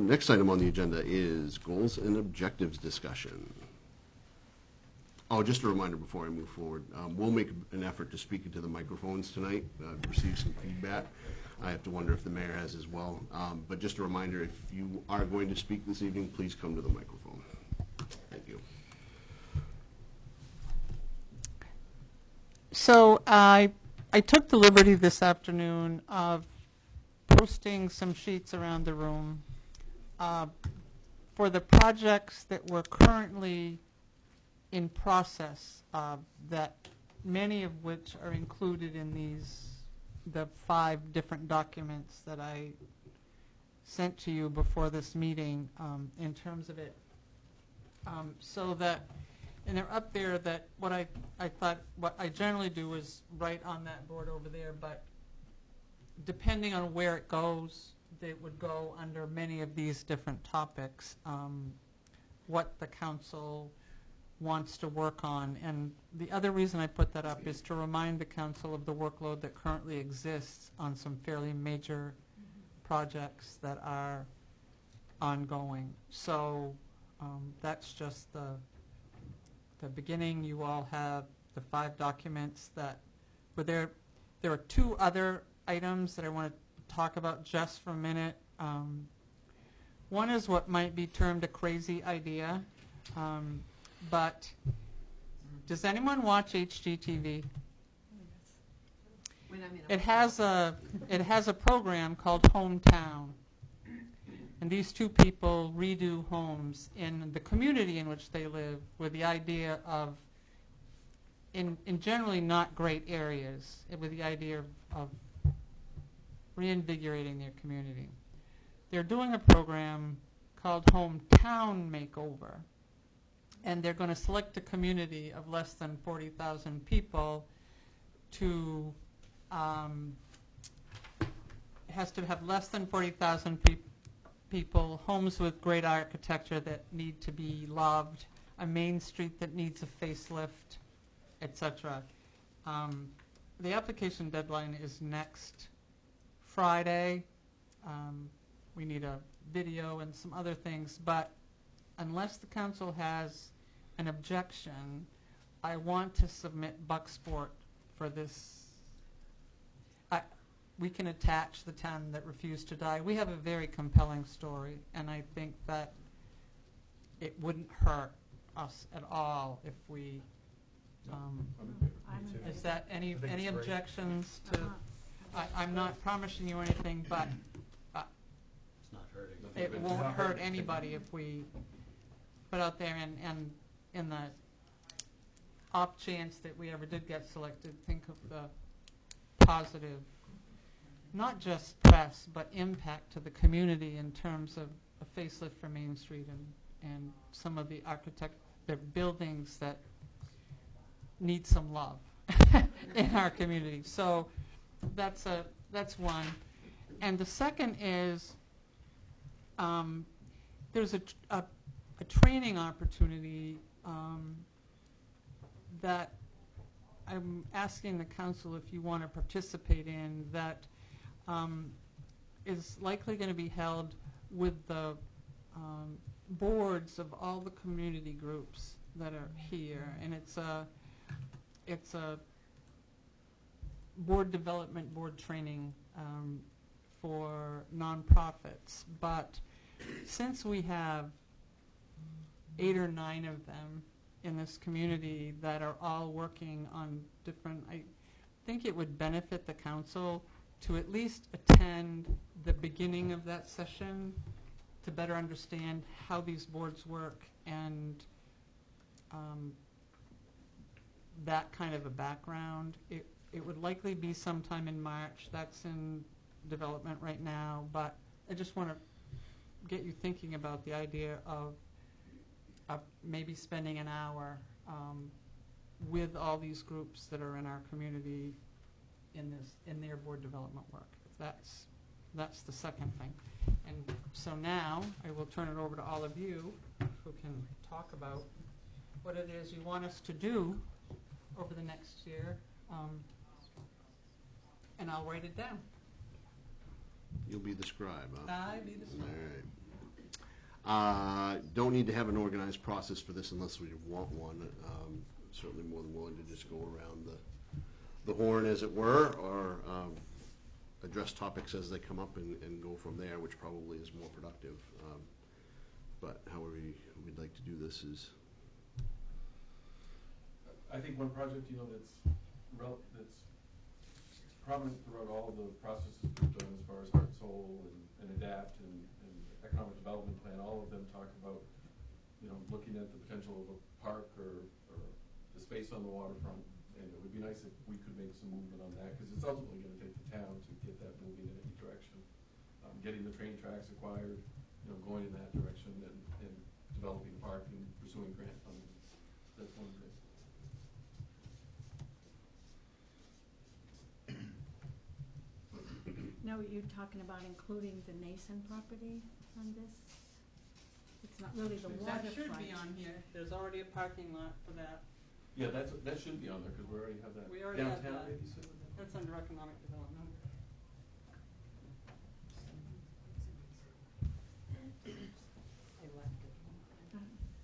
Next item on the agenda is goals and objectives discussion. Oh, just a reminder before I move forward, we'll make an effort to speak into the microphones tonight, receive some feedback. I have to wonder if the mayor has as well. But just a reminder, if you are going to speak this evening, please come to the microphone. Thank you. So I took the liberty this afternoon of posting some sheets around the room for the projects that we're currently in process of, that many of which are included in the 5 different documents that I sent to you before this meeting in terms of it. So that, and they're up there, that what I thought, what I generally do is write on that board over there, but depending on where it goes, they would go under many of these different topics, what the council wants to work on. And the other reason I put that up is to remind the council of the workload that currently exists on some fairly major projects that are ongoing. So that's just the beginning. You all have the 5 documents that were there. There are 2 other items that I want to talk about just for a minute. One is what might be termed a crazy idea. But does anyone watch HGTV? It has a program called Hometown, and these 2 people redo homes in the community in which they live, with the idea of, in generally not great areas, with the idea of reinvigorating their community. They're doing a program called Hometown Makeover. And they're going to select a community of less than 40,000 people to, has to have less than 40,000 people, homes with great architecture that need to be loved, a main street that needs a facelift, etc. The application deadline is next Friday. We need a video and some other things, but unless the council has an objection, I want to submit Bucksport for this. We can attach the 10 that refuse to die. We have a very compelling story, and I think that it wouldn't hurt us at all if we. Is that any objections to? I'm not promising you anything, but it's not hurting. it won't hurt anybody if we put out there, and in the off chance that we ever did get selected, think of the positive, not just press, but impact to the community in terms of a facelift for Main Street and some of the buildings that need some love in our community. So that's one. And the second is there's a training opportunity that I'm asking the council if you want to participate in, that is likely going to be held with the boards of all the community groups that are here, and it's a board development, board training for nonprofits. But since we have 8 or 9 of them in this community that are all working on different, I think it would benefit the council to at least attend the beginning of that session to better understand how these boards work and that kind of a background. It would likely be sometime in March. That's in development right now, but I just want to get you thinking about the idea of maybe spending an hour with all these groups that are in our community in their board development work. That's the second thing. And so now I will turn it over to all of you who can talk about what it is you want us to do over the next year, and I'll write it down. You'll be the scribe, huh? I be the scribe. All right. Don't need to have an organized process for this unless we want one. Certainly more than willing to just go around the horn, as it were, or address topics as they come up and go from there, which probably is more productive. But however we'd like to do this is. I think one project, that's prominent throughout all of the processes we've done as far as Heart and Soul and ADAPT and Economic Development Plan, all of them talk about, looking at the potential of a park or the space on the waterfront. And it would be nice if we could make some movement on that, because it's ultimately going to take the town to get that moving in any direction. Getting the train tracks acquired, going in that direction and developing a park and pursuing grant funding. That's one thing. Now, you're talking about including the Nason property on this? It's not really the waterfront. That should be on here. There's already a parking lot for that. Yeah, that should be on there, because we already have that. We already have downtown, that. maybe, so. That's under economic development.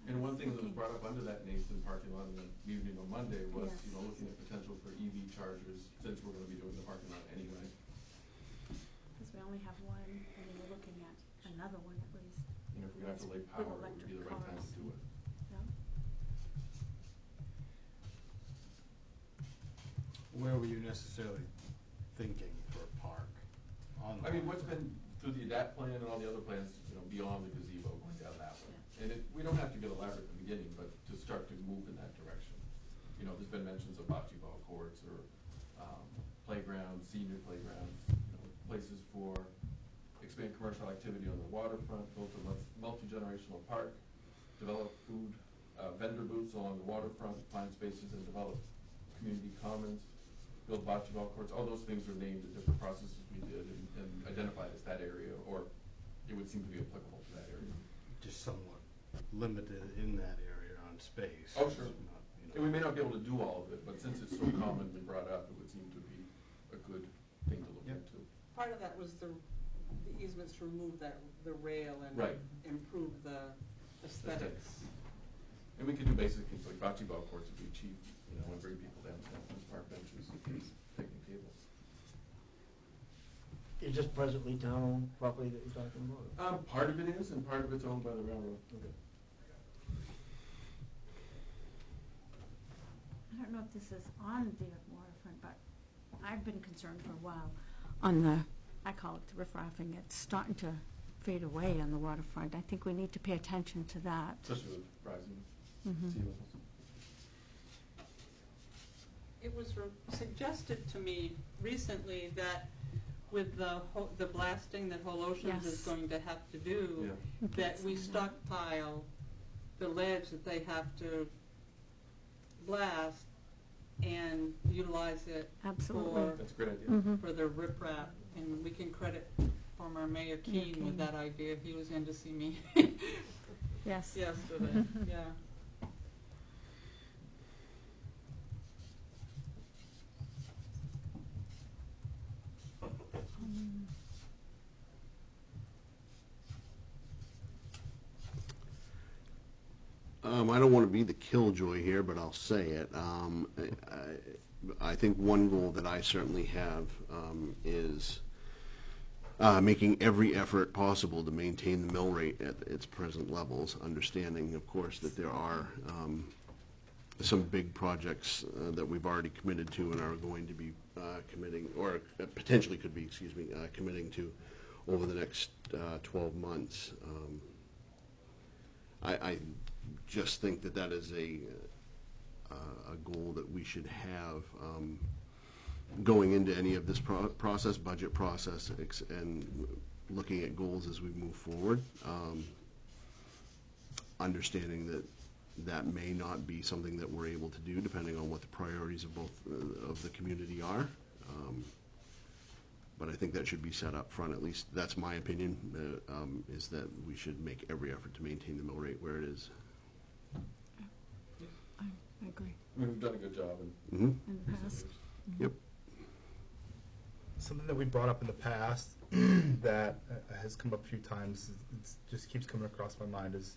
And one thing that was brought up under that Nason parking lot in the evening on Monday was, Yes. Looking at potential for EV chargers, since we're gonna be doing the parking lot anyway. Because we only have one, and then we're looking at another one at least. If we have to lay With power, it would electric be the right time cars. to do it. Yeah. Where were you necessarily thinking for a park? I mean, what's been through the ADAPT plan and all the other plans, beyond the gazebo, going down that way. And we don't have to get elaborate at the beginning, but to start to move in that direction. There's been mentions of bocce ball courts or playgrounds, senior playgrounds, places for expand commercial activity on the waterfront, build a multi-generational park, develop food vendor booths along the waterfront, find spaces and develop community commons, build bocce ball courts. All those things are named at different processes we did and identified as that area, or it would seem to be applicable to that area. Just somewhat limited in that area on space. Oh, sure. Not, And we may not be able to do all of it, but since it's so commonly brought up, it would seem to be a good thing to look Yep. into. Part of that was the easements to remove the rail and Right. improve the aesthetics. And we could do basic things like bocce ball courts would be cheap, and bring people downtown, as park benches, picnic tables. Is this presently town-owned property that you're talking about? Part of it is, and part of it's owned by the railroad. I don't know if this is on the waterfront, but I've been concerned for a while on the, I call it the riffraffing. It's starting to fade away on the waterfront. I think we need to pay attention to that. Especially with rising Mhm. sea levels. It was suggested to me recently that with the blasting that Whole Oceans is Yes. going to have to do, that we stockpile the ledge that they have to blast and utilize it Absolutely. That's a great idea. Mhm. for the riprap. And we can credit former Mayor Keene Keene. with that idea. He was in to see me Yes. yesterday, yeah. I don't want to be the killjoy here, but I'll say it. I think one goal that I certainly have is making every effort possible to maintain the mill rate at its present levels, understanding, of course, that there are some big projects that we've already committed to and are going to be committing, or potentially could be, committing to over the next 12 months. I just think that is a goal that we should have going into any of this budget process, and looking at goals as we move forward. Understanding that may not be something that we're able to do, depending on what the priorities of both of the community are. But I think that should be set up front. At least that's my opinion. Is that we should make every effort to maintain the mill rate where it is. I agree. I mean, we've done a good job in In the recent past. years. Yep. Something that we brought up in the past that has come up a few times, it just keeps coming across my mind, is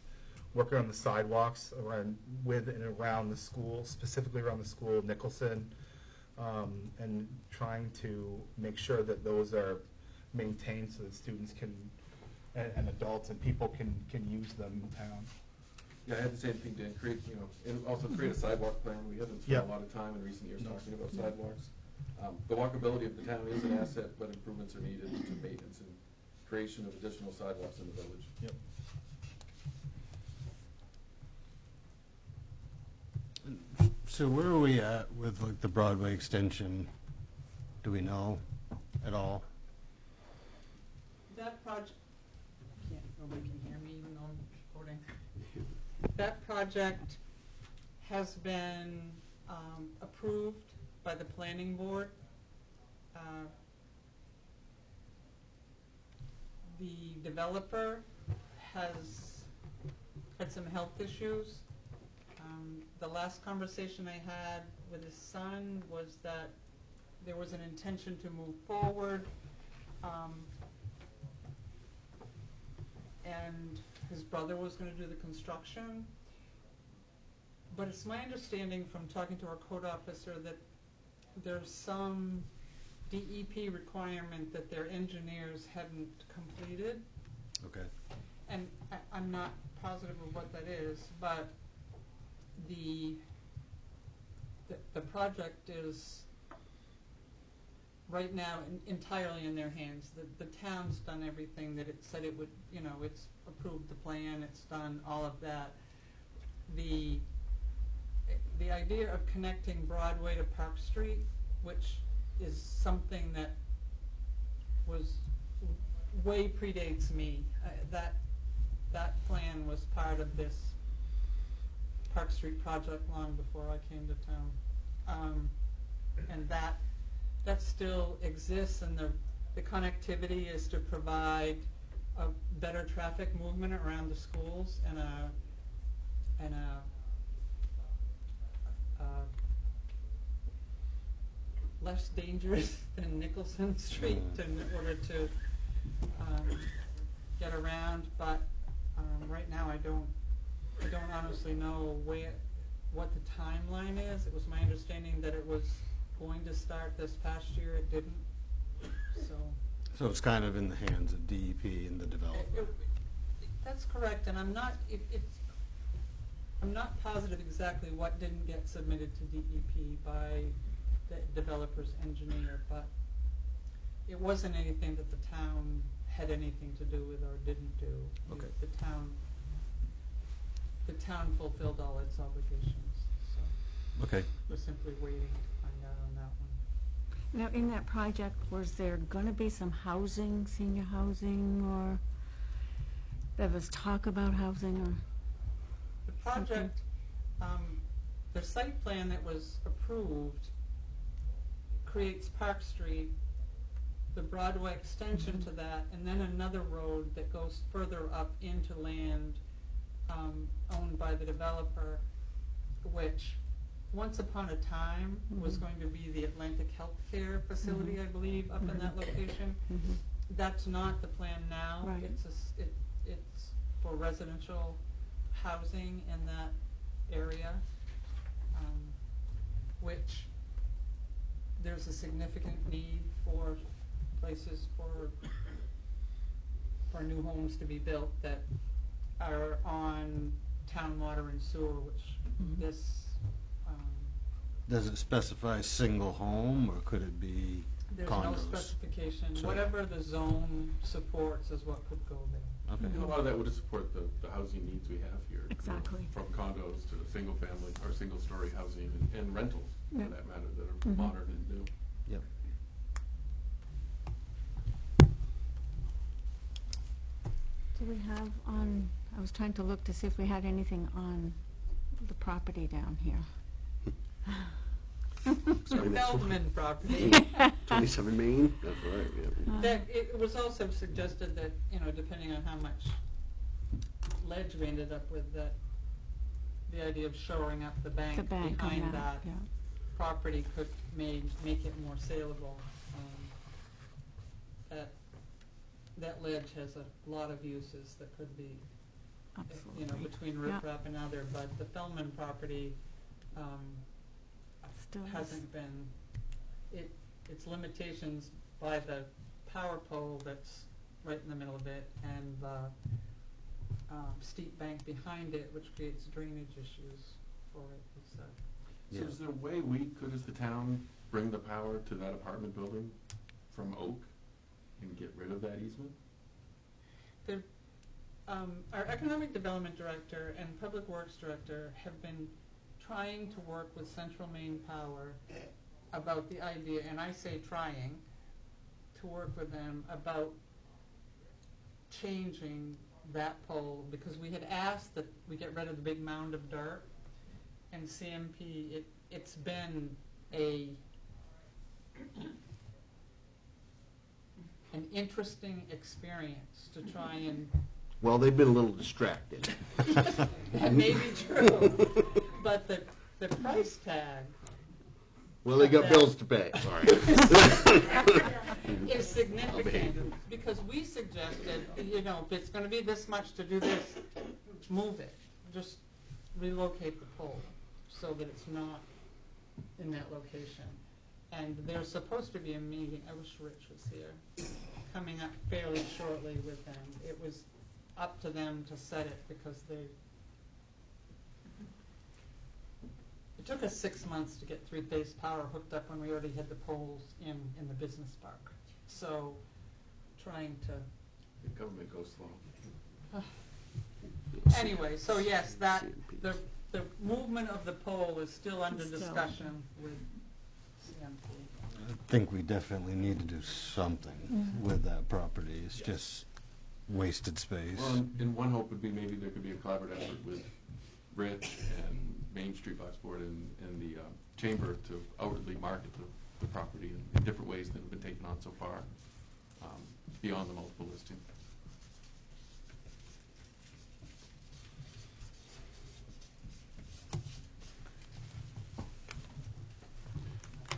working on the sidewalks around, with and around the school, specifically around the school of Nicholson, and trying to make sure that those are maintained so that students can, and adults and people can use them. Yeah, I had the same thing, Dan, create, and also create a sidewalk plan. We haven't spent Yep. a lot of time in recent years No. talking about sidewalks. The walkability of the town is an asset, but improvements are needed to maintenance and creation of additional sidewalks in the village. Yep. So where are we at with like the Broadway extension? Do we know at all? That project, nobody can hear me even though I'm recording. That project has been approved by the planning board. The developer has had some health issues. The last conversation I had with his son was that there was an intention to move forward. And his brother was going to do the construction. But it's my understanding from talking to our code officer that there's some DEP requirement that their engineers hadn't completed. Okay. And I'm not positive of what that is, but the project is right now entirely in their hands. The town's done everything that it said it would, it's approved the plan, it's done all of that. The idea of connecting Broadway to Park Street, which is something that was way predates me. That plan was part of this Park Street project long before I came to town. And that still exists, and the connectivity is to provide a better traffic movement around the schools and a less dangerous than Nicholson Street in order to get around. But right now I don't honestly know what the timeline is. It was my understanding that it was going to start this past year. It didn't. So it's kind of in the hands of DEP and the developer. That's correct, and I'm not positive exactly what didn't get submitted to DEP by the developer's engineer, but it wasn't anything that the town had anything to do with or didn't do. Okay. The town fulfilled all its obligations, so Okay. we're simply waiting to find out on that one. Now, in that project, was there going to be some housing, senior housing, or there was talk about housing, or? The project, the site plan that was approved creates Park Street, the Broadway extension to that, and then another road that goes further up into land owned by the developer, which once upon a time was going to be the Atlantic Healthcare Facility, I believe, up in that location. That's not the plan now. Right. It's for residential housing in that area, which there's a significant need for places for new homes to be built that are on town water and sewer, which this Does it specify single home, or could it be there's condos? no specification. So- Whatever the zone supports is what could go there. Okay. And a lot of that would support the housing needs we have here. Exactly. From condos to single family or single story housing and rentals, Yeah. for that matter, that are modern and new. Yep. Do we have on, I was trying to look to see if we had anything on the property down here. The Feldman property. 27 Main, that's right, yeah. That, it was also suggested that, depending on how much ledge we ended up with, that the idea of shoring up the bank The bank on behind that, that yeah. property could make it more saleable. That that ledge has a lot of uses that could be, you know, Absolutely. between Yeah. riprap and other, but the Fellman property, Still is. hasn't been, its limitations by the power pole that's right in the middle of it, and the steep bank behind it, which creates drainage issues for it. It's, So is there a way we could, as the town, bring the power to that apartment building from Oak and get rid of that easement? our economic development director and public works director have been trying to work with Central Maine Power about the idea, and I say trying, to work with them about changing that pole, because we had asked that we get rid of the big mound of dirt, and CMP, it's been an interesting experience to try and Well, they've been a little distracted. that may be true, but the price tag Well, they got bills to pay, sorry. is significant, because we suggested, you know, if it's gonna be this much to do this, move it. Just relocate the pole so that it's not in that location. And there's supposed to be a meeting, I wish Rich was here, coming up fairly shortly with them. It was up to them to set it, because it took us 6 months to get three-phase power hooked up when we already had the poles in the business park. So, trying to, The government goes slow. anyway, so yes, the movement of the pole is still under Still. discussion with CMP. I think we definitely need to do something with that property. It's just wasted space. Well, and one hope would be maybe there could be a collaborative effort with Rich and Main Street Box Board and the Chamber to outwardly market the property in different ways that have been taken on so far, beyond the multiple listing.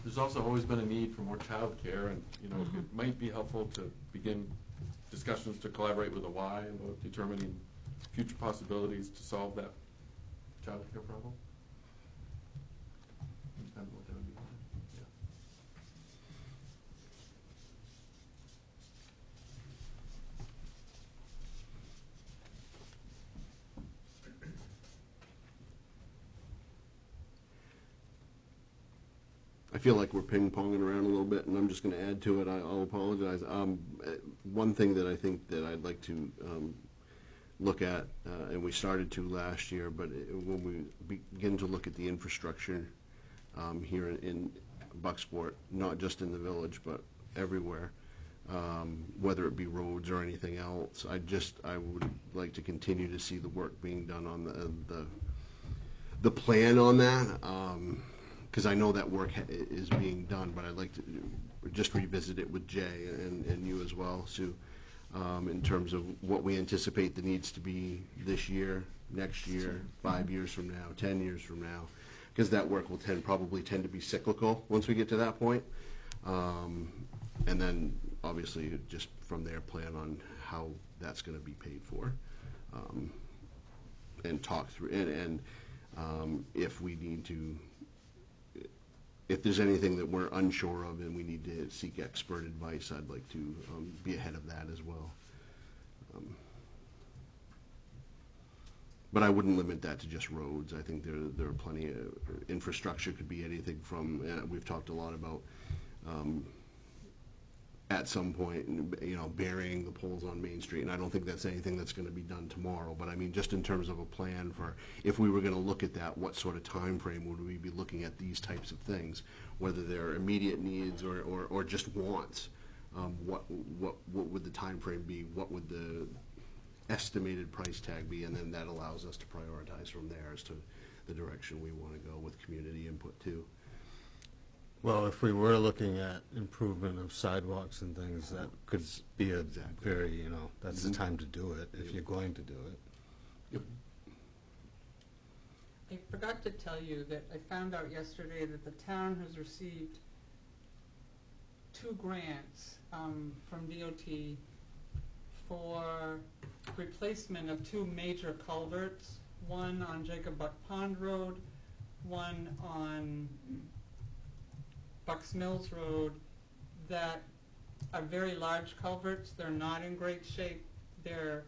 There's also always been a need for more childcare, and, you know, it might be helpful to begin discussions to collaborate with the Y about determining future possibilities to solve that childcare problem. Depends what that would be. Yeah. I feel like we're ping-ponging around a little bit, and I'm just going to add to it. I'll apologize. One thing that I think that I'd like to look at, and we started to last year, but when we begin to look at the infrastructure here in Bucksport, not just in the village, but everywhere, whether it be roads or anything else, I would like to continue to see the work being done on the plan on that. Because I know that work is being done, but I'd like to just revisit it with Jay and you as well, Sue, in terms of what we anticipate the needs to be this year, next year, 5 years from now, 10 years from now, because that work will probably tend to be cyclical once we get to that point. And then, obviously, just from there, plan on how that's going to be paid for, and talk through, and if we need to, if there's anything that we're unsure of and we need to seek expert advice, I'd like to be ahead of that as well. But I wouldn't limit that to just roads. I think there are plenty of infrastructure. Could be anything from, we've talked a lot about at some point, you know, burying the poles on Main Street, and I don't think that's anything that's going to be done tomorrow, but I mean, just in terms of a plan for, if we were going to look at that, what sort of time frame would we be looking at these types of things, whether they're immediate needs or just wants? What would the time frame be? What would the estimated price tag be? And then that allows us to prioritize from there as to the direction we want to go with community input too. Well, if we were looking at improvement of sidewalks and things, that could be a very, you know, that's the time to do it, if you're going to do it. Yep. I forgot to tell you that I found out yesterday that the town has received 2 grants from DOT for replacement of two major culverts, one on Jacob Buck Pond Road, one on Bucks Mills Road, that are very large culverts. They're not in great shape. They're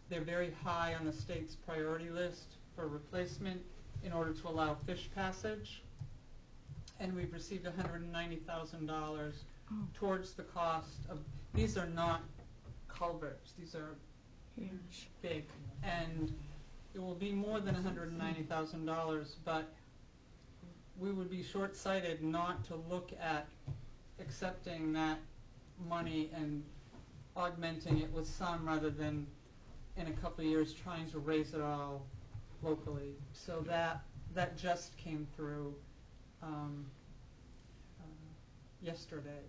very high on the state's priority list for replacement in order to allow fish passage. And we've received $190,000 towards the cost of, these are not culverts, these are Huge. big. And it will be more than $190,000, but we would be short-sighted not to look at accepting that money and augmenting it with some rather than in a couple of years trying to raise it all locally. So that just came through yesterday.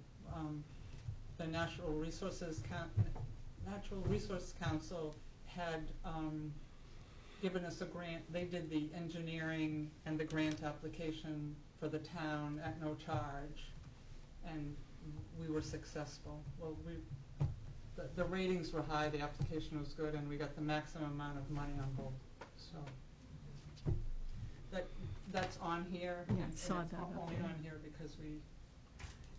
The Natural Resource Council had given us a grant. They did the engineering and the grant application for the town at no charge, and we were successful. Well, the ratings were high, the application was good, and we got the maximum amount of money on both. So that's on here. Yeah, I saw and it's that up only there. on here because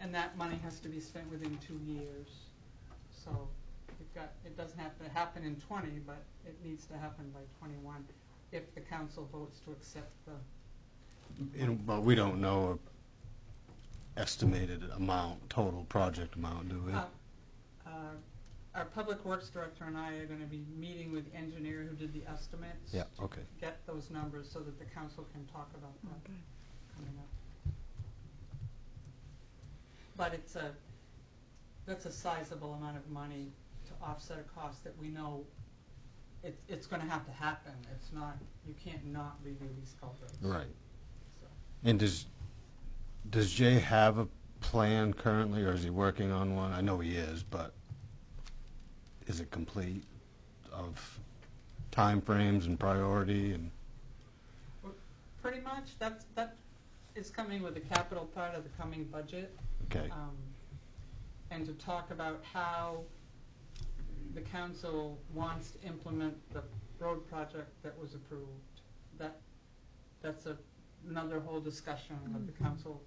and that money has to be spent within 2 years. So it doesn't have to happen in 20, but it needs to happen by 21 if the council votes to accept the. But we don't know a estimated amount, total project amount, do we? Our public works director and I are going to be meeting with the engineer who did the estimates. Yeah, okay. To get those numbers so that the council can talk about that Okay. coming up. But that's a sizable amount of money to offset a cost that we know it's going to have to happen. It's not, you can't not redo these culverts. Right. So. And does Jay have a plan currently, or is he working on one? I know he is, but is it complete of timeframes and priority and? Pretty much, that is coming with the capital part of the coming budget. Okay. And to talk about how the council wants to implement the road project that was approved. That's another whole discussion that the council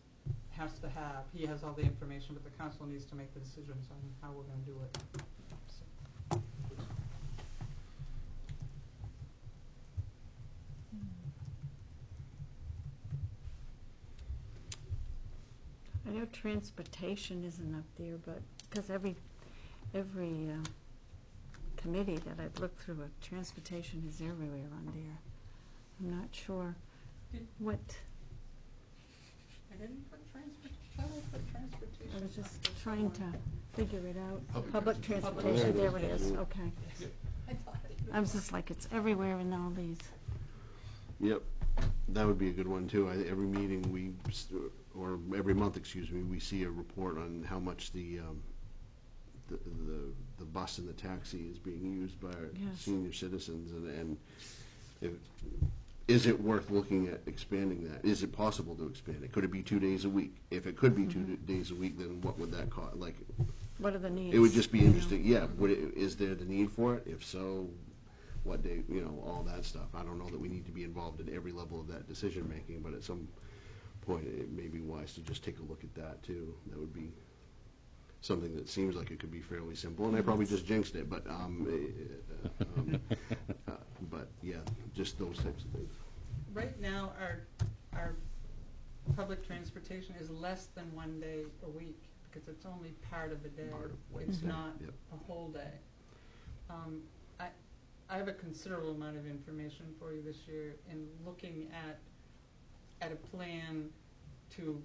has to have. He has all the information, but the council needs to make the decisions on how we're going to do it. So. I know transportation isn't up there, but, because every committee that I've looked through, transportation is everywhere on there. I'm not sure what, I didn't put transportation. I was just trying to figure it out. Public Public transportation. transportation, there it is, okay. I thought it I was just like, it's everywhere in all these. Yep, that would be a good one too. Every meeting or every month, excuse me, we see a report on how much the bus and the taxi is being used by our Yes. senior citizens, and is it worth looking at expanding that? Is it possible to expand it? Could it be 2 days a week? If it could be 2 days a week, then what would that cost? Like, What are the needs? it would just be you know? interesting. Yeah, is there the need for it? If so, what day? All that stuff. I don't know that we need to be involved in every level of that decision making, but at some point, it may be wise to just take a look at that too. That would be something that seems like it could be fairly simple, and I probably just jinxed it, but but yeah, just those types of things. Right now, our public transportation is less than 1 day a week because it's only part of the day. Part of It's Wednesday, not yep. a whole day. I have a considerable amount of information for you this year in looking at a plan to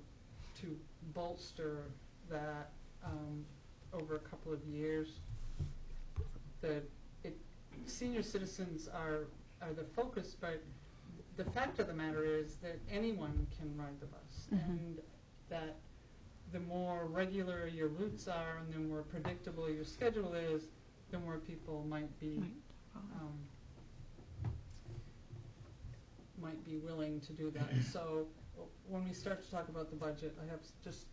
bolster that over a couple of years. Senior citizens are the focus, but the fact of the matter is that anyone can ride the bus, and that the more regular your routes are and the more predictable your schedule is, the more people might be willing to do that. So when we start to talk about the budget, I have just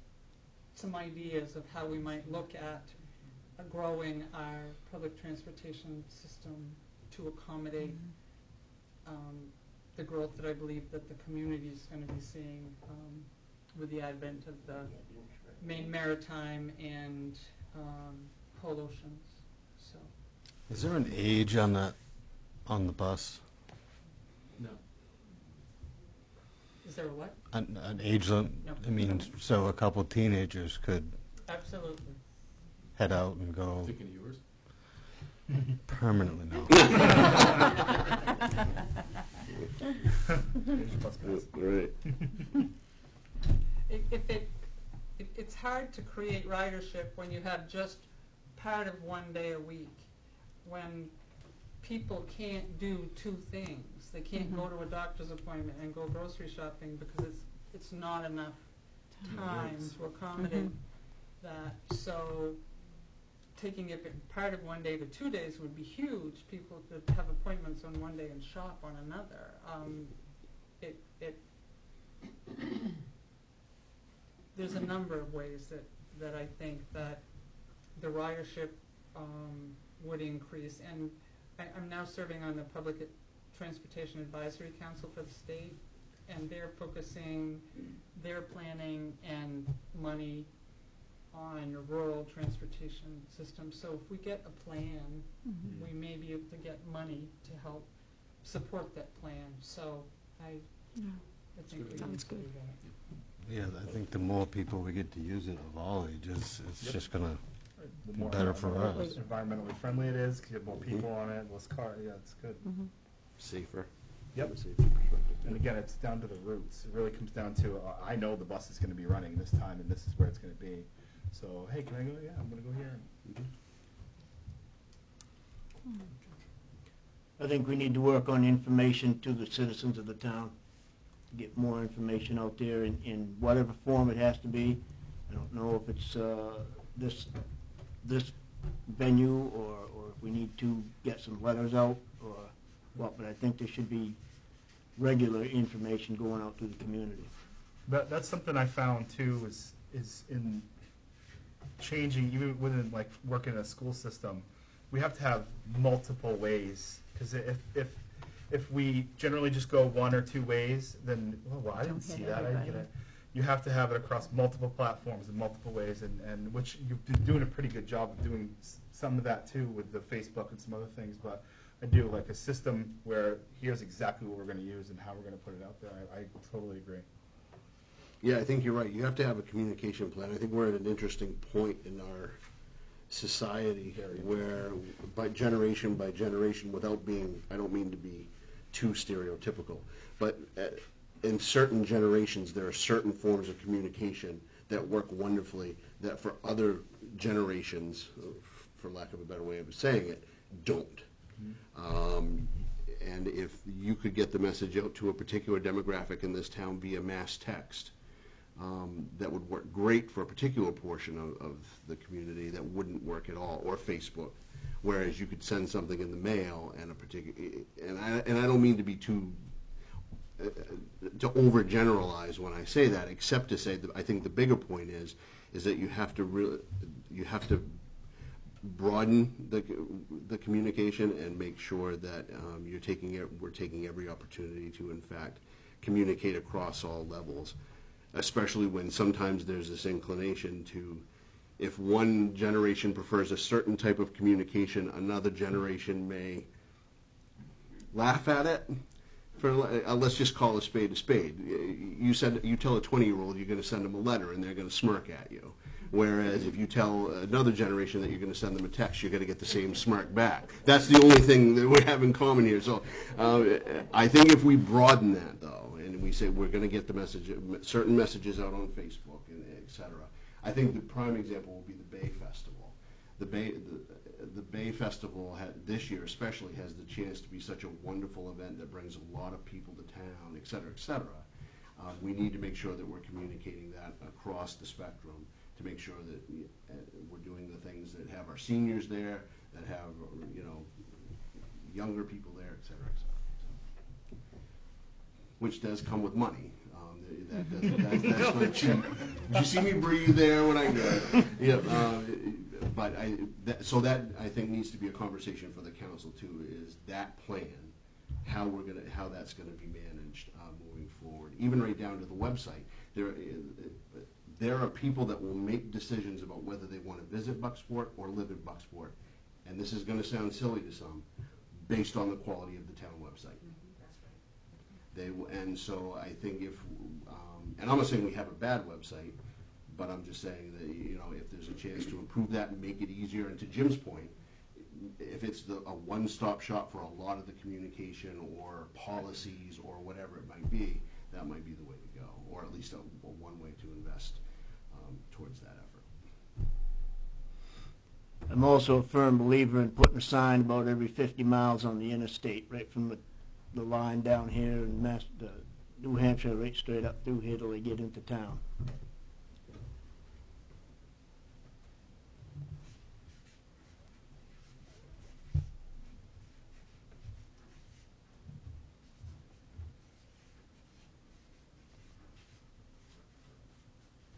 some ideas of how we might look at growing our public transportation system to accommodate the growth that I believe that the community is going to be seeing with the advent of the Maine Maritime and Whole Oceans. So, Is there an age on that, on the bus? No. is there a what? An age limit? No. I mean, so a couple teenagers could Absolutely. head out and go Thinking of yours? permanently now. Right. It's hard to create ridership when you have just part of one day a week, when people can't do two things. They can't go to a doctor's appointment and go grocery shopping because it's not enough time to accommodate that. So taking it part of one day to 2 days would be huge. People could have appointments on one day and shop on another. There's a number of ways that I think that the ridership would increase. And I'm now serving on the Public Transportation Advisory Council for the state, and they're focusing their planning and money on a rural transportation system. So if we get a plan, we may be able to get money to help support that plan. So I think we need Sounds to do good. that. Yeah, I think the more people we get to use it of all ages, it's Yep. just gonna, The more Better for us. environmentally friendly it is, 'cause you have more people on it, less car, yeah, it's good. Safer. Yep. From a safety perspective. And again, it's down to the roots. It really comes down to, I know the bus is gonna be running this time and this is where it's gonna be. So, hey, can I go? Yeah, I'm gonna go here. I think we need to work on information to the citizens of the town. Get more information out there in whatever form it has to be. I don't know if it's this venue or if we need to get some letters out or what, but I think there should be regular information going out to the community. That's something I found too, is in changing, even within like working in a school system, we have to have multiple ways, because if we generally just go one or two ways, then, well, I didn't Don't hit see that, I didn't get everybody. it. You have to have it across multiple platforms in multiple ways, and which you've been doing a pretty good job of doing some of that too with the Facebook and some other things, but I do like a system where here's exactly what we're gonna use and how we're gonna put it out there. I totally agree. Yeah, I think you're right. You have to have a communication plan. I think we're at an interesting point in our society where by generation, without being, I don't mean to be too stereotypical, but in certain generations, there are certain forms of communication that work wonderfully that for other generations, for lack of a better way of saying it, don't. And if you could get the message out to a particular demographic in this town via mass text, that would work great for a particular portion of the community that wouldn't work at all, or Facebook. Whereas you could send something in the mail and a particular, and I don't mean to be too, to overgeneralize when I say that, except to say that I think the bigger point is that you have to broaden the communication and make sure that we're taking every opportunity to in fact communicate across all levels, especially when sometimes there's this inclination to, if one generation prefers a certain type of communication, another generation may laugh at it. Let's just call a spade a spade. You tell a 20-year-old you're going to send them a letter and they're going to smirk at you. Whereas if you tell another generation that you're going to send them a text, you're going to get the same smirk back. That's the only thing that we have in common here. So I think if we broaden that, though, and we say we're going to get the message, certain messages out on Facebook, and et cetera, I think the prime example will be the Bay Festival. The Bay Festival this year especially has the chance to be such a wonderful event that brings a lot of people to town, et cetera, et cetera. We need to make sure that we're communicating that across the spectrum to make sure that we're doing the things that have our seniors there, that have younger people there, et cetera, et cetera. Which does come with money. That's not cheap. Did you see me breathe there when I go? Yeah. but so that, I think, needs to be a conversation for the council too, is that plan, how that's gonna be managed, moving forward, even right down to the website. There are people that will make decisions about whether they wanna visit Bucksport or live in Bucksport, and this is gonna sound silly to some, based on the quality of the town website. And so I think and I'm not saying we have a bad website, but I'm just saying that, if there's a chance to improve that and make it easier, and to Jim's point, if it's a one-stop shop for a lot of the communication or policies or whatever it might be, that might be the way to go, or at least one way to invest towards that effort. I'm also a firm believer in putting a sign about every 50 miles on the interstate, right from the line down here in New Hampshire, right straight up through here till they get into town.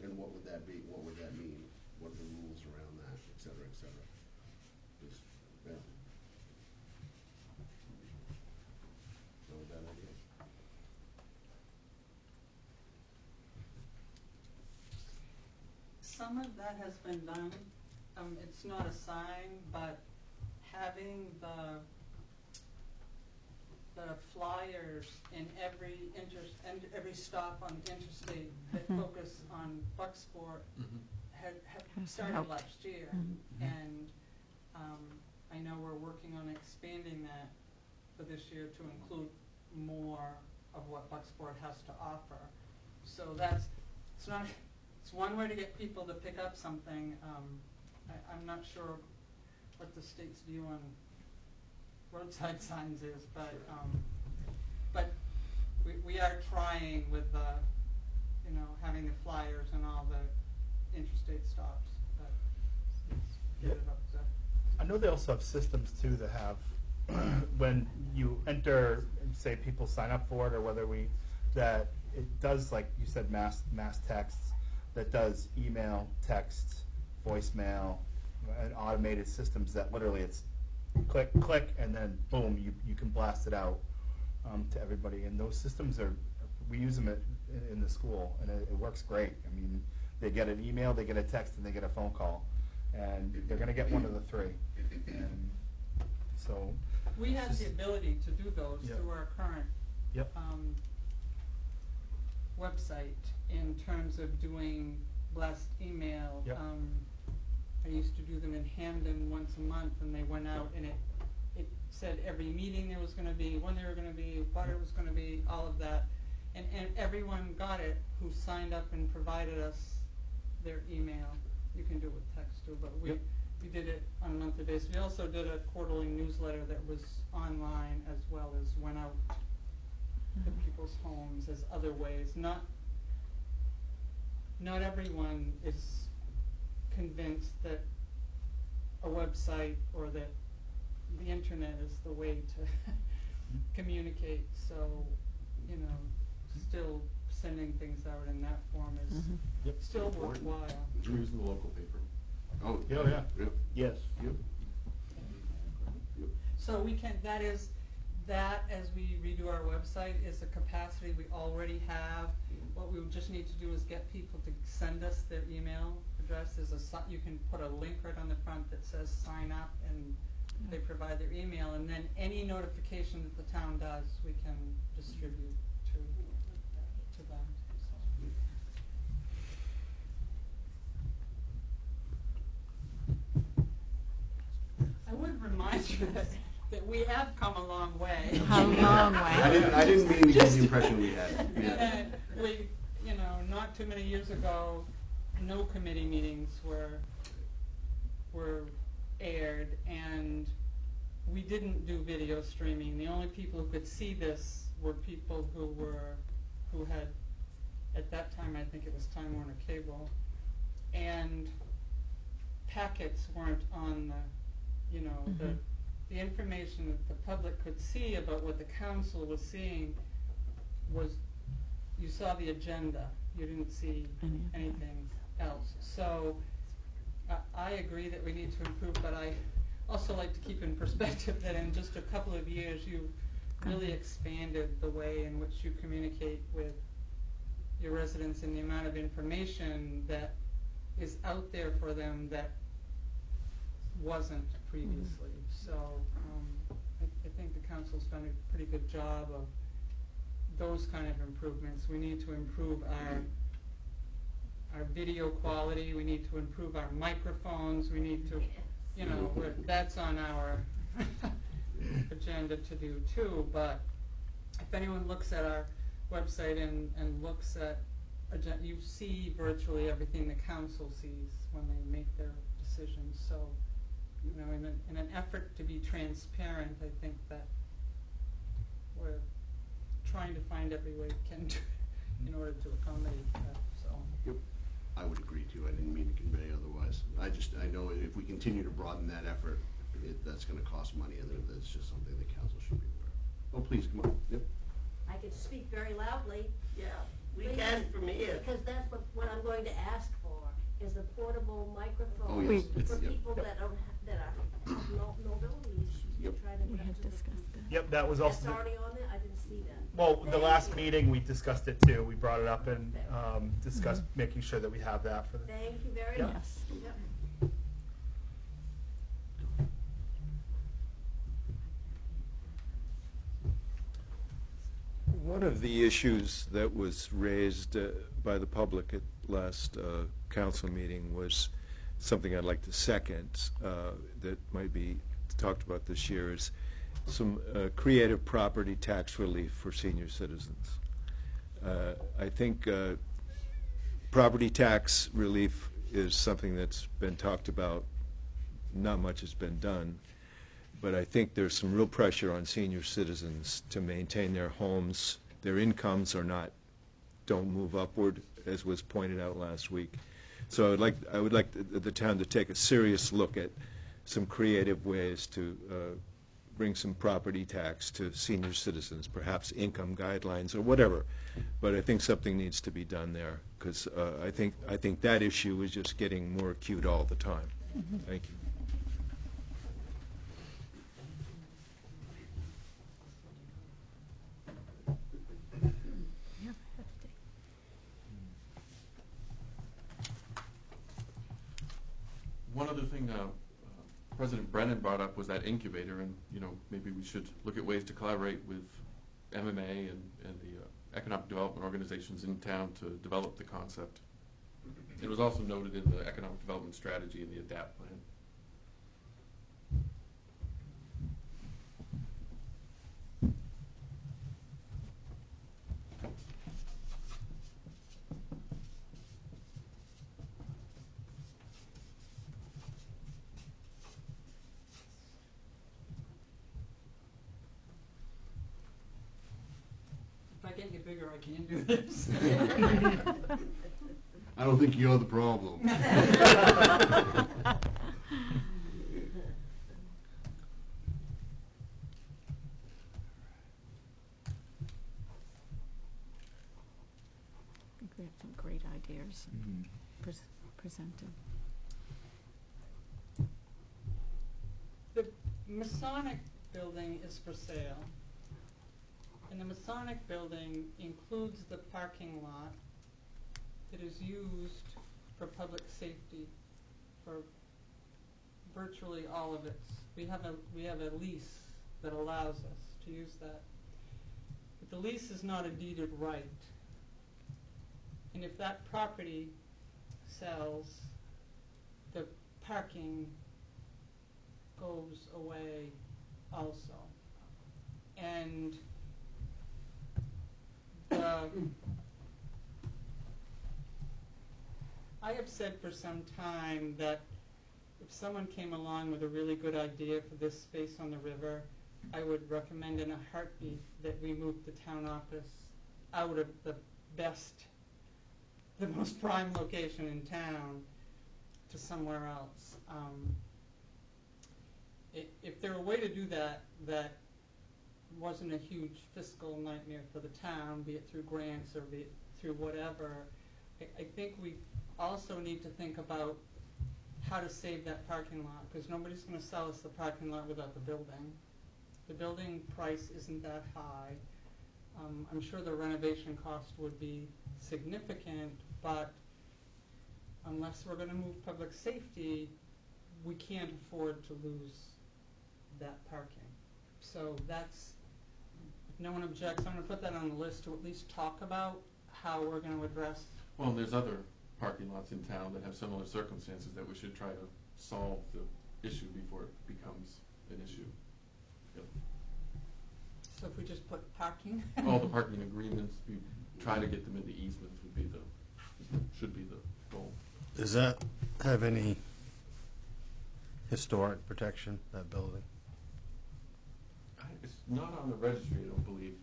And what would that be? What would that mean? What are the rules around that, et cetera, et cetera? Just, yeah. Not a bad idea. Some of that has been done. It's not a sign, but having the flyers in every stop on the interstate that focus on Bucksport have started helped. last year. And I know we're working on expanding that for this year to include more of what Bucksport has to offer. So it's one way to get people to pick up something. I'm not sure what the state's view on roadside signs is, but we are trying with having the flyers and all the interstate stops, but get it up to. I know they also have systems too that have, when you enter, say people sign up for it, or that it does, like you said, mass texts, that does email, text, voicemail, and automated systems that literally it's click, click, and then boom, you can blast it out to everybody. And those systems we use them in the school, and it works great. I mean, they get an email, they get a text, and they get a phone call, and they're going to get one of the three. And so we have the ability to do those through our current website in terms of doing blast email. I used to do them in Hamden once a month, and they went out, and it said every meeting there was going to be, when they were going to be, what it was going to be, all of that. And everyone got it who signed up and provided us their email. You can do it with text too, but we did it on a monthly basis. We also did a quarterly newsletter that was online as well as went out to people's homes as other ways. Not everyone is convinced that a website or that the internet is the way to communicate. So, still sending things out in that form is still worthwhile. We're using the local paper. Oh, yeah. Yes. Yep. So we can, that as we redo our website is a capacity we already have. What we would just need to do is get people to send us their email address. You can put a link right on the front that says sign up, and they provide their email, and then any notification that the town does, we can distribute to them. I would remind you that we have come a long way. How long way? I didn't mean to give the impression we had. Yeah. We, not too many years ago, no committee meetings were aired, and we didn't do video streaming. The only people who could see this were people who had, at that time, I think it was Time Warner Cable, and packets weren't on the information that the public could see about what the council was seeing was, you saw the agenda, you didn't see anything else. So I agree that we need to improve, but I also like to keep in perspective that in just a couple of years, you've really expanded the way in which you communicate with your residents and the amount of information that is out there for them that wasn't previously. So I think the council's done a pretty good job of those kind of improvements. We need to improve our video quality. We need to improve our microphones. We need to, you know, that's on our agenda to do too. But if anyone looks at our website and looks at, you see virtually everything the council sees when they make their decisions. So, you know, in an effort to be transparent, I think that we're trying to find every way we can in order to accommodate that. So. Yep. I would agree too. I didn't mean to convey otherwise. I know if we continue to broaden that effort, that's going to cost money, and that's just something the council should be aware of. Oh, please, come on. Yep. I could speak very loudly. Yeah, we can from here. Because that's what I'm going to ask for, is a portable microphone. Oh, yes. For Yep. people that have no mobility issues. Yep. Try to We get had to the- discussed that. Yep, that was That's also, already on there? I didn't see that. well, the Thank last you. meeting, we discussed it too. We brought it up and discussed making sure that we have that for the, Thank you very Yeah. much. Yes. Yep. One of the issues that was raised by the public at last council meeting was something I'd like to second that might be talked about this year is some creative property tax relief for senior citizens. I think property tax relief is something that's been talked about. Not much has been done. But I think there's some real pressure on senior citizens to maintain their homes. Their incomes don't move upward, as was pointed out last week. So I would like the town to take a serious look at some creative ways to bring some property tax to senior citizens, perhaps income guidelines or whatever. But I think something needs to be done there, because I think that issue is just getting more acute all the time. Thank you. Yeah, hefty. One other thing President Brennan brought up was that incubator, and maybe we should look at ways to collaborate with MMA and the economic development organizations in town to develop the concept. It was also noted in the economic development strategy and the ADAPT plan. If I get you bigger, I can do this. I don't think you're the problem. I think we have some great ideas presented. The Masonic building is for sale. And the Masonic building includes the parking lot that is used for public safety for virtually all of its. We have a lease that allows us to use that. But the lease is not a deeded right. And if that property sells, the parking goes away also. And I have said for some time that if someone came along with a really good idea for this space on the river, I would recommend in a heartbeat that we move the town office out of the most prime location in town to somewhere else. If there were a way to do that that wasn't a huge fiscal nightmare for the town, be it through grants or be it through whatever, I think we also need to think about how to save that parking lot, because nobody's going to sell us the parking lot without the building. The building price isn't that high. I'm sure the renovation cost would be significant, but unless we're going to move public safety, we can't afford to lose that parking. So that's, if no one objects, I'm going to put that on the list to at least talk about how we're going to address. Well, and there's other parking lots in town that have similar circumstances that we should try to solve the issue before it becomes an issue. Yep. So if we just put parking? All the parking agreements, we try to get them into easements should be the goal. Does that have any historic protection, that building? It's not on the registry, I don't believe.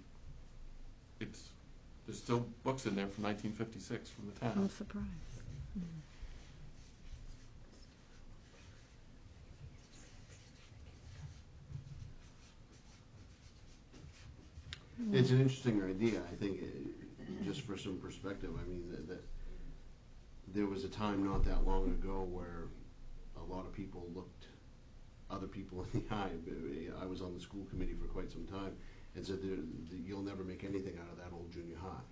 There's still books in there from 1956 from the I'm town. surprised. It's an interesting idea, I think, just for some perspective. I mean, that there was a time not that long ago where a lot of people looked other people in the eye. I was on the school committee for quite some time and said you'll never make anything out of that old junior high.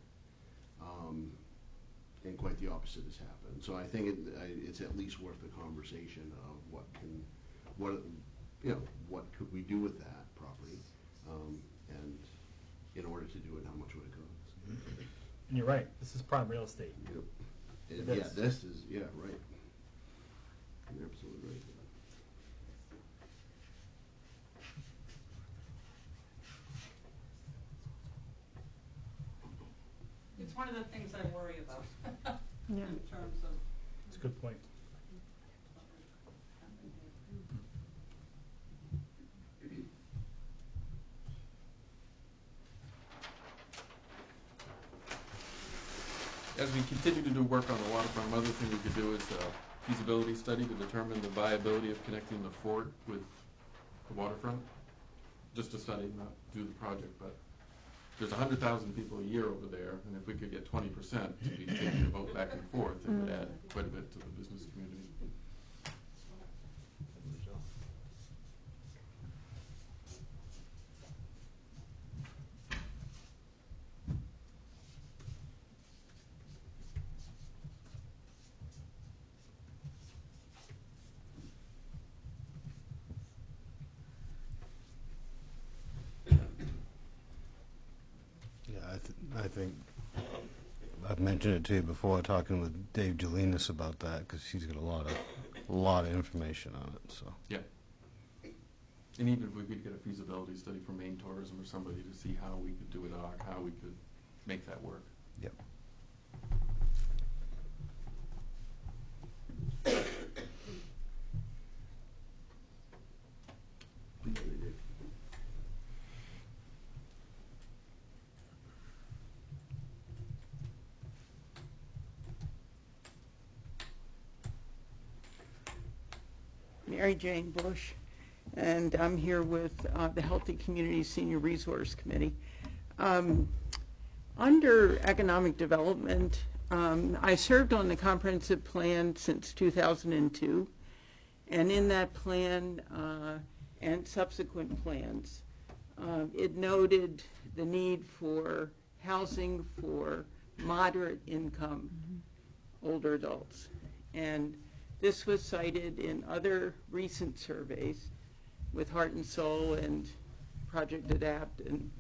And quite the opposite has happened. So I think it's at least worth the conversation of what could we do with that property, and in order to do it, how much would it cost? And you're right, this is prime real estate. Yep. And It yeah, is. this is, yeah, right. You're absolutely right. It's one of the things I worry about Yeah. in terms of. It's a good point. As we continue to do work on the waterfront, another thing we could do is a feasibility study to determine the viability of connecting the fort with the waterfront. Just a study, not do the project, but there's 100,000 people a year over there, and if we could get 20% to be taking a boat back and forth, it would add quite a bit to the business community. Yeah, I think, I've mentioned it to you before, talking with Dave Jelinas about that, because he's got a lot of information on it, so. Yeah. And even if we could get a feasibility study from Maine Tourism or somebody to see how we could do it, how we could make that work. Yep. Mary Jane Bush, and I'm here with the Healthy Communities Senior Resource Committee. Under economic development, I served on the comprehensive plan since 2002, and in that plan and subsequent plans, it noted the need for housing for moderate income older adults. And this was cited in other recent surveys with Heart and Soul and Project Adapt and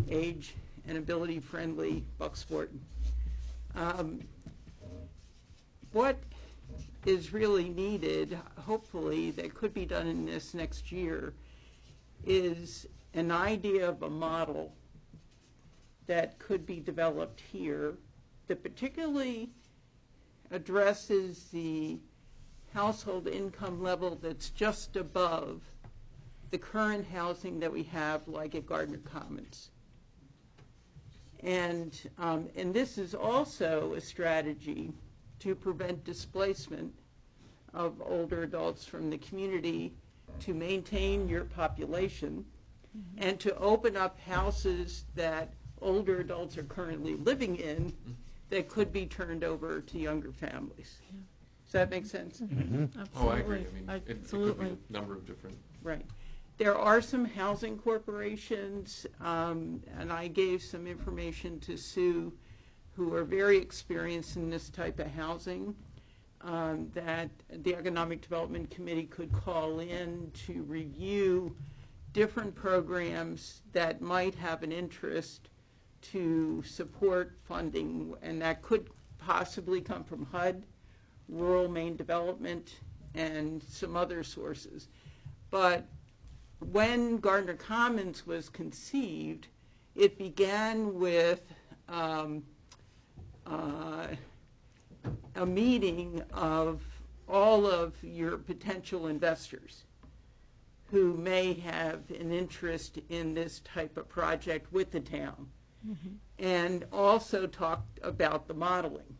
Age and Ability Friendly Bucksport. What is really needed, hopefully, that could be done in this next year, is an idea of a model that could be developed here that particularly addresses the household income level that's just above the current housing that we have, like at Gardner Commons. And this is also a strategy to prevent displacement of older adults from the community, to maintain your population, and to open up houses that older adults are currently living in that could be turned over to younger families. Does that make sense? Oh, I agree. I mean, it could Absolutely. be a number of different. Right. There are some housing corporations, and I gave some information to Sue, who are very experienced in this type of housing, that the Economic Development Committee could call in to review different programs that might have an interest to support funding, and that could possibly come from HUD, Rural Maine Development, and some other sources. But when Gardner Commons was conceived, it began with a meeting of all of your potential investors who may have an interest in this type of project with the town, and also talked about the modeling.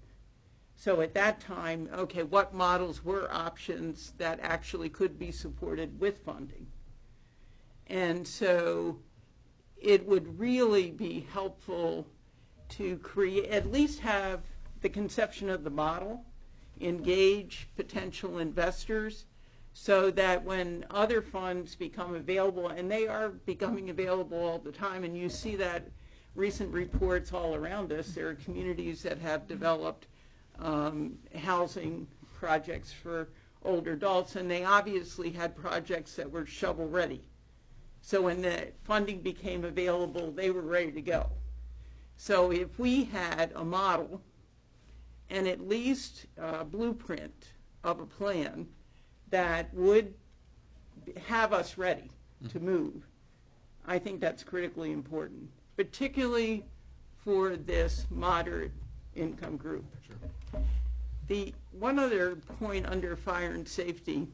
So at that time, okay, what models were options that actually could be supported with funding? And so it would really be helpful to create, at least have the conception of the model, engage potential investors, so that when other funds become available, and they are becoming available all the time, and you see that recent reports all around us, there are communities that have developed housing projects for older adults, and they obviously had projects that were shovel-ready. So when the funding became available, they were ready to go. So if we had a model and at least a blueprint of a plan that would have us ready to move, I think that's critically important, particularly for this moderate income group. Sure. The one other point under fire and safety,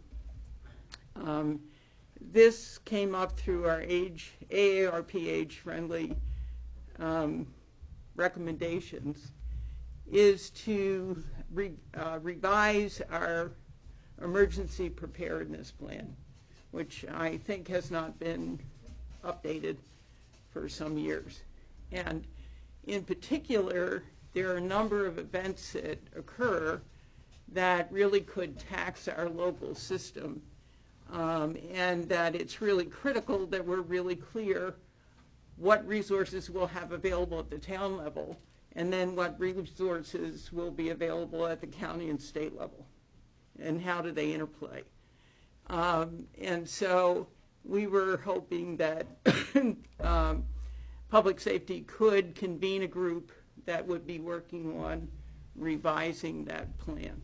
this came up through our AARP age-friendly recommendations, is to revise our emergency preparedness plan, which I think has not been updated for some years. And in particular, there are a number of events that occur that really could tax our local system, and that it's really critical that we're really clear what resources we'll have available at the town level, and then what resources will be available at the county and state level, and how do they interplay. And so we were hoping that public safety could convene a group that would be working on revising that plan.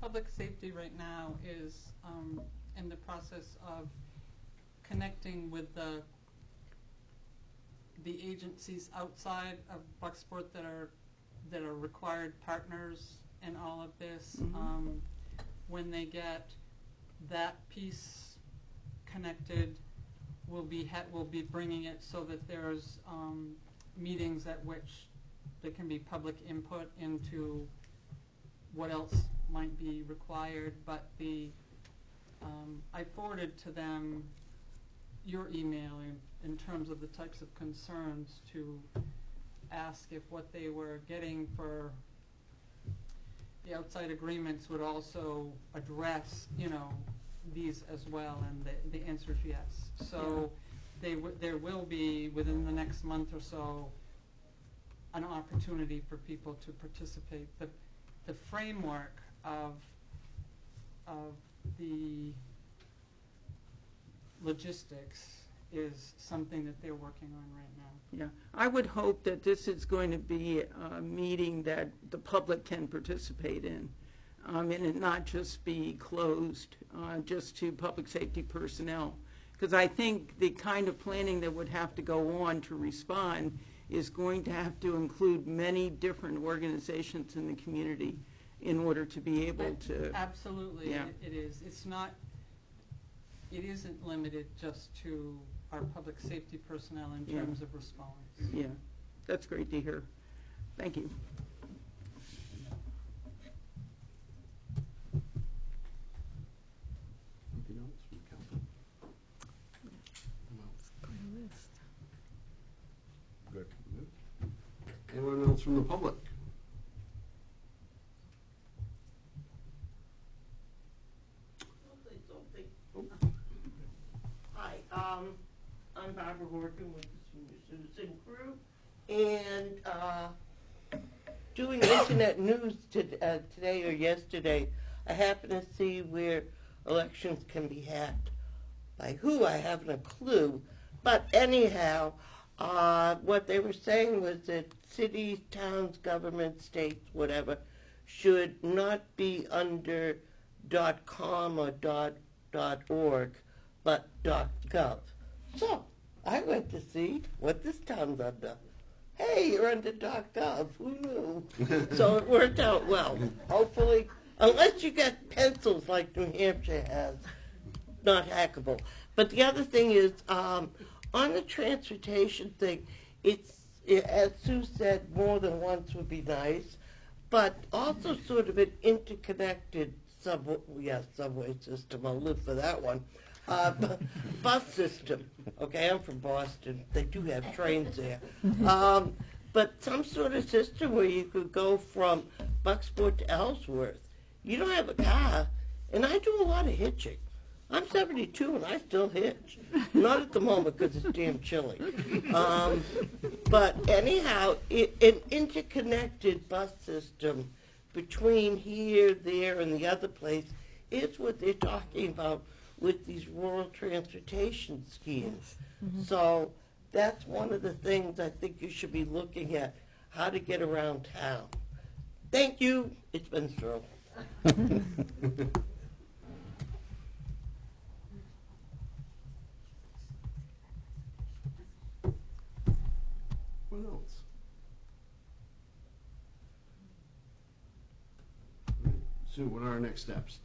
Public safety right now is in the process of connecting with the agencies outside of Bucksport that are required partners in all of this. When they get that piece connected, we'll be bringing it so that there's meetings at which there can be public input into what else might be required. But I forwarded to them your email in terms of the types of concerns, to ask if what they were getting for the outside agreements would also address, these as well, and the answer is yes. So there will be, within the next month or so, an opportunity for people to participate. The framework of the logistics is something that they're working on right now. Yeah, I would hope that this is going to be a meeting that the public can participate in, and it not just be closed just to public safety personnel. Because I think the kind of planning that would have to go on to respond is going to have to include many different organizations in the community in order to be able to. Absolutely, Yeah. it is. It isn't limited just to our public safety personnel in Yeah. terms of response. Yeah, that's great to hear. Thank you. Anything else from council? Good. Anyone else from the public? I'm Barbara Horton with the Senior Citizen Crew, and doing internet news today or yesterday, I happened to see where elections can be hacked. By who, I haven't a clue. But anyhow, what they were saying was that cities, towns, governments, states, whatever, should not be under .com or .org, but .gov. So I went to see what this town's under. Hey, you're under .gov. Who knew? So it worked out well. Hopefully, unless you got pencils like New Hampshire has, not hackable. But the other thing is, on the transportation thing, as Sue said, more than once would be nice, but also sort of an interconnected subway system. I'll live for that one. Bus system. Okay, I'm from Boston. They do have trains there. But some sort of system where you could go from Bucksport to Ellsworth. You don't have a car, and I do a lot of hitching. I'm 72 and I still hitch. Not at the moment because it's damn chilly. But anyhow, an interconnected bus system between here, there, and the other place is what they're talking about with these rural transportation schemes. So that's one of the things I think you should be looking at, how to get around town. Thank you. It's been through. What else? Sue, what are our next steps?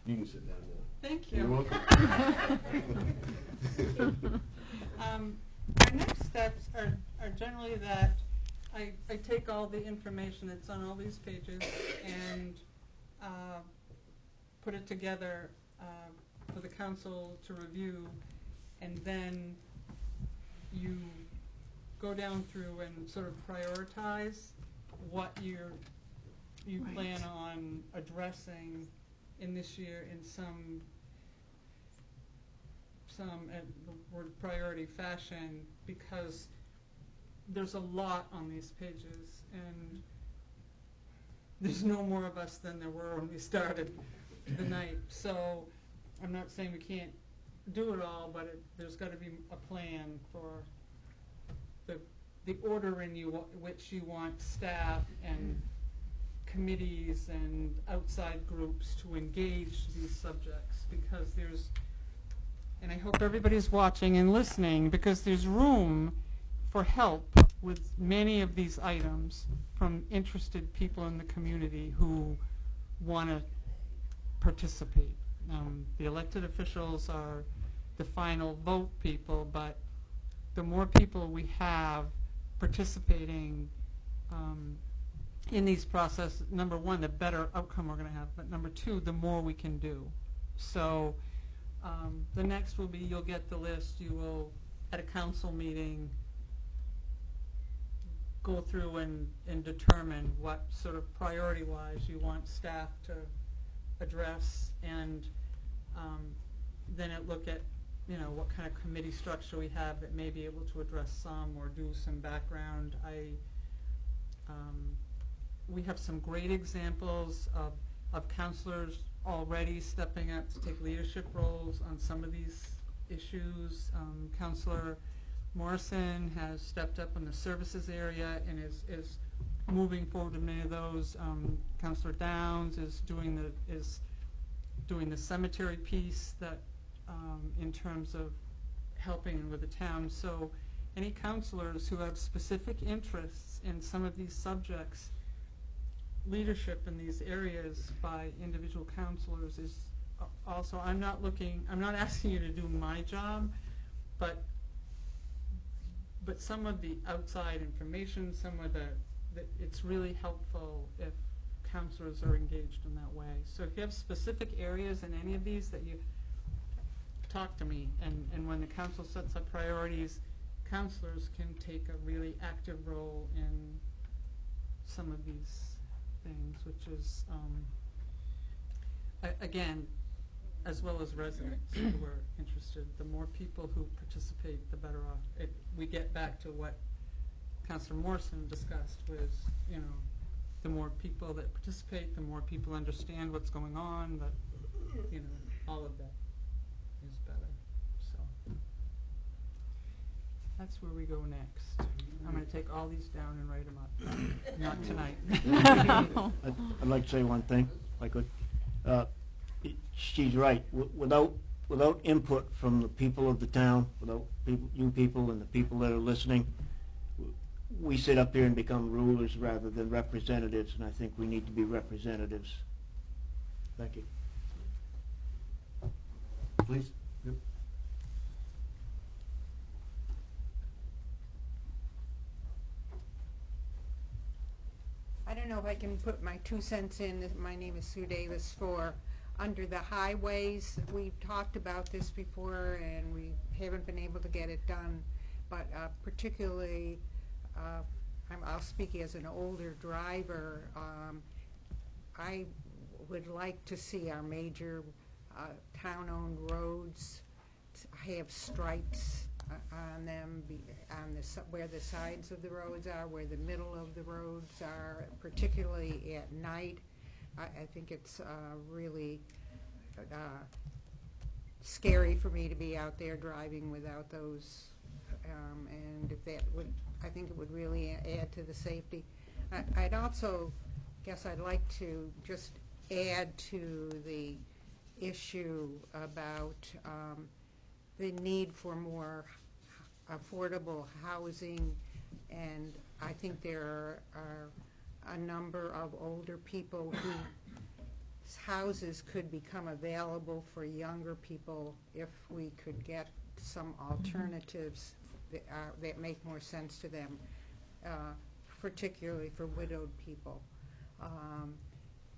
You can sit down now. Thank you. You're welcome. Our next steps are generally that I take all the information that's on all these pages and put it together for the council to review, and then you go down through and sort of prioritize what you plan on addressing in this year in some the word priority fashion, because there's a lot on these pages, and there's no more of us than there were when we started the night. So I'm not saying we can't do it all, but there's got to be a plan for the order in which you want staff and committees and outside groups to engage these subjects, because and I hope everybody's watching and listening, because there's room for help with many of these items from interested people in the community who want to participate. The elected officials are the final vote people, but the more people we have participating in these processes, number one, the better outcome we're going to have, but number two, the more we can do. So the next will be, you'll get the list, you will, at a council meeting, go through and determine what sort of priority-wise you want staff to address, and then look at what kind of committee structure we have that may be able to address some or do some background. We have some great examples of counselors already stepping up to take leadership roles on some of these issues. Counselor Morrison has stepped up in the services area and is moving forward in many of those. Counselor Downs is doing the cemetery piece that in terms of helping with the town. So any counselors who have specific interests in some of these subjects, leadership in these areas by individual counselors is also, I'm not asking you to do my job, but some of the outside information, it's really helpful if counselors are engaged in that way. So if you have specific areas in any of these that you talk to me, and when the council sets up priorities, counselors can take a really active role in some of these things, which is again, as well as residents who are interested, the more people who participate, the better off. We get back to what Councilor Morrison discussed was, you know, the more people that participate, the more people understand what's going on, you know, all of that is better, so. That's where we go next. I'm gonna take all these down and write them up. Not tonight. I'd like to say one thing, if I could. She's right. Without input from the people of the town, without you people and the people that are listening, we sit up here and become rulers rather than representatives, and I think we need to be representatives. Thank you. Please. Yep. I don't know if I can put my 2 cents in. My name is Sue Davis. For under the highways, we've talked about this before and we haven't been able to get it done, but particularly I'll speak as an older driver. I would like to see our major town-owned roads have stripes on them, where the sides of the roads are, where the middle of the roads are, particularly at night. I think it's really scary for me to be out there driving without those, and if that would, I think it would really add to the safety. I'd also guess I'd like to just add to the issue about the need for more affordable housing, and I think there are a number of older people whose houses could become available for younger people if we could get some alternatives that make more sense to them, particularly for widowed people.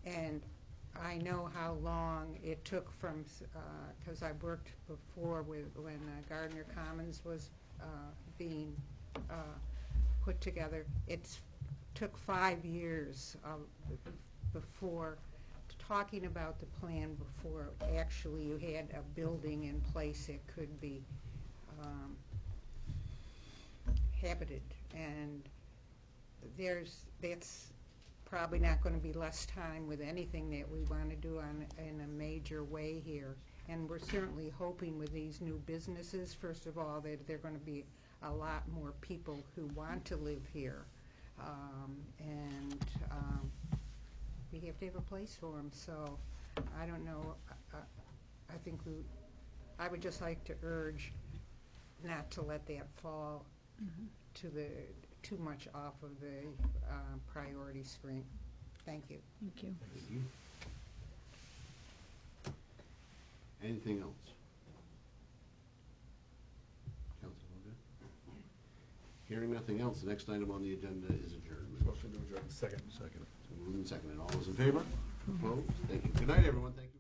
And I know how long it took from, because I worked before when Gardner Commons was being put together. It took 5 years before talking about the plan, before actually you had a building in place that could be habited. And that's probably not going to be less time with anything that we want to do in a major way here. And we're certainly hoping with these new businesses, first of all, that there are going to be a lot more people who want to live here. And we have to have a place for them. So I don't know. I think I would just like to urge not to let that fall to too much off of the priority screen. Thank you. Thank you. Thank you. Anything else? Council, all good? Hearing nothing else, the next item on the agenda is adjournment. Motion to adjourn. Second. So moved and seconded. All those in favor? Opposed? Thank you. Good night, everyone. Thank you.